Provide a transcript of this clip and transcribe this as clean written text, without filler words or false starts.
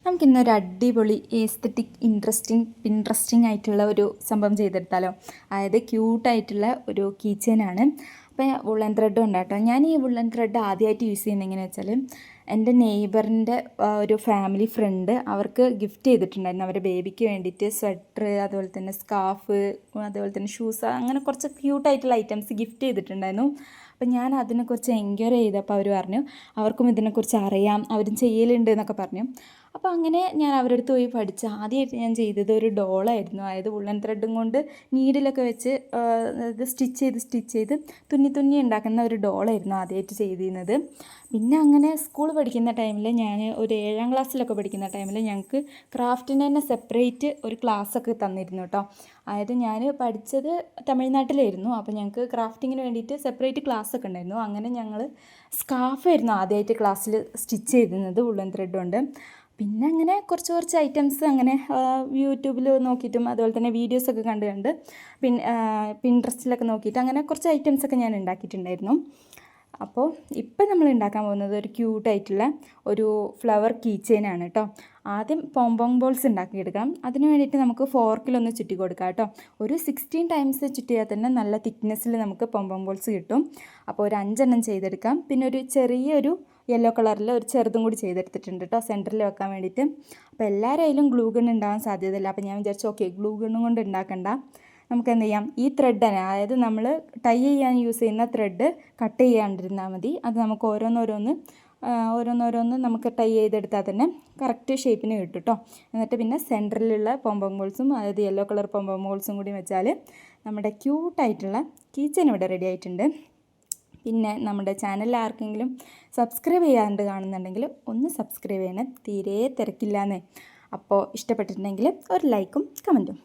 നമുക്കിന്നൊരു അടിപൊളി aesthetic interesting ആയിട്ടുള്ള ഒരു സംഭവം ചെയ്തെടുത്താലോ. അതായത് ക്യൂട്ടായിട്ടുള്ള ഒരു കീ ചെയിനാണ്. അപ്പോൾ വുള്ളൻ ത്രെഡ് ഉണ്ട് കേട്ടോ. ഞാൻ ഈ വുള്ളൻ ത്രെഡ് ആദ്യമായിട്ട് യൂസ് ചെയ്യുന്നത് എങ്ങനെയാണെന്ന് വെച്ചാൽ, എൻ്റെ നെയ്ബറിൻ്റെ ഒരു ഫാമിലി ഫ്രണ്ട് അവർക്ക് ഗിഫ്റ്റ് ചെയ്തിട്ടുണ്ടായിരുന്നു. അവരുടെ ബേബിക്ക് വേണ്ടിയിട്ട് സ്വെറ്റർ, അതുപോലെ തന്നെ സ്കാർഫ്, അതുപോലെ തന്നെ ഷൂസ്, അങ്ങനെ കുറച്ച് ക്യൂട്ടായിട്ടുള്ള ഐറ്റംസ് ഗിഫ്റ്റ് ചെയ്തിട്ടുണ്ടായിരുന്നു. അപ്പം ഞാൻ അതിനെക്കുറിച്ച് എൻക്വയറി ചെയ്തപ്പോൾ അവർ പറഞ്ഞു അവർക്കും ഇതിനെക്കുറിച്ച് അറിയാം, അവരും ചെയ്യലുണ്ട് എന്നൊക്കെ പറഞ്ഞു. അപ്പോൾ അങ്ങനെ ഞാൻ അവരുടെ അടുത്ത് പോയി പഠിച്ച് ആദ്യമായിട്ട് ഞാൻ ചെയ്തത് ഒരു ഡോളായിരുന്നു. അതായത് വുള്ളൻ ത്രെഡും കൊണ്ട് നീഡിലൊക്കെ വെച്ച് അത് സ്റ്റിച്ച് ചെയ്ത് തുന്നി ഉണ്ടാക്കുന്ന ഒരു ഡോളായിരുന്നു ആദ്യമായിട്ട് ചെയ്തിരുന്നത്. പിന്നെ അങ്ങനെ സ്കൂൾ പഠിക്കുന്ന ടൈമിൽ, ഞാൻ ഒരു 7ാം ക്ലാസ്സിലൊക്കെ പഠിക്കുന്ന ടൈമിൽ ഞങ്ങൾക്ക് ക്രാഫ്റ്റിന് തന്നെ സെപ്പറേറ്റ് ഒരു ക്ലാസ്സൊക്കെ തന്നിരുന്നു കേട്ടോ. അതായത് ഞാൻ പഠിച്ചത് തമിഴ്നാട്ടിലായിരുന്നു. അപ്പോൾ ഞങ്ങൾക്ക് ക്രാഫ്റ്റിങ്ങിന് വേണ്ടിയിട്ട് സെപ്പറേറ്റ് ക്ലാസ്സൊക്കെ ഉണ്ടായിരുന്നു. അങ്ങനെ ഞങ്ങൾ സ്കാർഫായിരുന്നു ആദ്യമായിട്ട് ക്ലാസ്സിൽ സ്റ്റിച്ച് ചെയ്തിരുന്നത് വുള്ളൻ ത്രെഡ് കൊണ്ട്. പിന്നെ അങ്ങനെ കുറച്ച് ഐറ്റംസ് അങ്ങനെ യൂട്യൂബിൽ നോക്കിയിട്ടും അതുപോലെ തന്നെ വീഡിയോസൊക്കെ കണ്ട് പിന്നെ പിൻട്രസ്റ്റിലൊക്കെ നോക്കിയിട്ട് അങ്ങനെ കുറച്ച് ഐറ്റംസൊക്കെ ഞാൻ ഉണ്ടാക്കിയിട്ടുണ്ടായിരുന്നു. അപ്പോൾ ഇപ്പം നമ്മൾ ഉണ്ടാക്കാൻ പോകുന്നത് ഒരു ക്യൂട്ടായിട്ടുള്ള ഒരു ഫ്ലവർ കീ ചെയിനാണ് കേട്ടോ. ആദ്യം പോംപോങ് ബോൾസ് ഉണ്ടാക്കിയെടുക്കാം. അതിന് വേണ്ടിയിട്ട് നമുക്ക് ഫോർക്കിലൊന്ന് ചുറ്റി കൊടുക്കാം കേട്ടോ. ഒരു 16 ടൈംസ് ചുറ്റിയാൽ തന്നെ നല്ല തിക്നെസ്സിൽ നമുക്ക് പോംപോങ് ബോൾസ് കിട്ടും. അപ്പോൾ ഒരു 5 എണ്ണം ചെയ്തെടുക്കാം. പിന്നെ ഒരു ചെറിയൊരു യെല്ലോ കളറിൽ ഒരു ചെറുതും കൂടി ചെയ്തെടുത്തിട്ടുണ്ട് കേട്ടോ, സെൻറ്ററിൽ വെക്കാൻ വേണ്ടിയിട്ട്. അപ്പോൾ എല്ലാവരും അതിലും ഗ്ലൂ ഗൺ ഉണ്ടാകാൻ സാധ്യതയില്ല. അപ്പോൾ ഞാൻ വിചാരിച്ചു ഓക്കെ, ഗ്ലൂ ഗണ്ണും കൊണ്ട് ഉണ്ടാക്കണ്ട, നമുക്ക് എന്ത് ചെയ്യാം, ഈ ത്രെഡ് തന്നെ, അതായത് നമ്മൾ ടൈ ചെയ്യാൻ യൂസ് ചെയ്യുന്ന ത്രെഡ് കട്ട് ചെയ്യാണ്ടിരുന്നാൽ മതി. അത് നമുക്ക് ഓരോന്നോരോന്ന് നമുക്ക് ടൈ ചെയ്തെടുത്താൽ തന്നെ കറക്റ്റ് ഷേപ്പിന് കിട്ടും കേട്ടോ. എന്നിട്ട് പിന്നെ സെൻറ്ററിലുള്ള പോംപോങ് ബോൾസും, അതായത് യെല്ലോ കളർ പോംപോങ് ബോൾസും കൂടി വെച്ചാൽ നമ്മുടെ ക്യൂട്ടായിട്ടുള്ള കീ ചെയിൻ ഇവിടെ റെഡി ആയിട്ടുണ്ട്. പിന്നെ നമ്മുടെ ചാനലിൽ ആർക്കെങ്കിലും സബ്സ്ക്രൈബ് ചെയ്യാണ്ട് കാണുന്നുണ്ടെങ്കിൽ ഒന്ന് സബ്സ്ക്രൈബ് ചെയ്യണേ, തീരെ തിരക്കില്ലാന്നേ. അപ്പോൾ ഇഷ്ടപ്പെട്ടിട്ടുണ്ടെങ്കിൽ ഒരു ലൈക്കും കമൻറ്റും.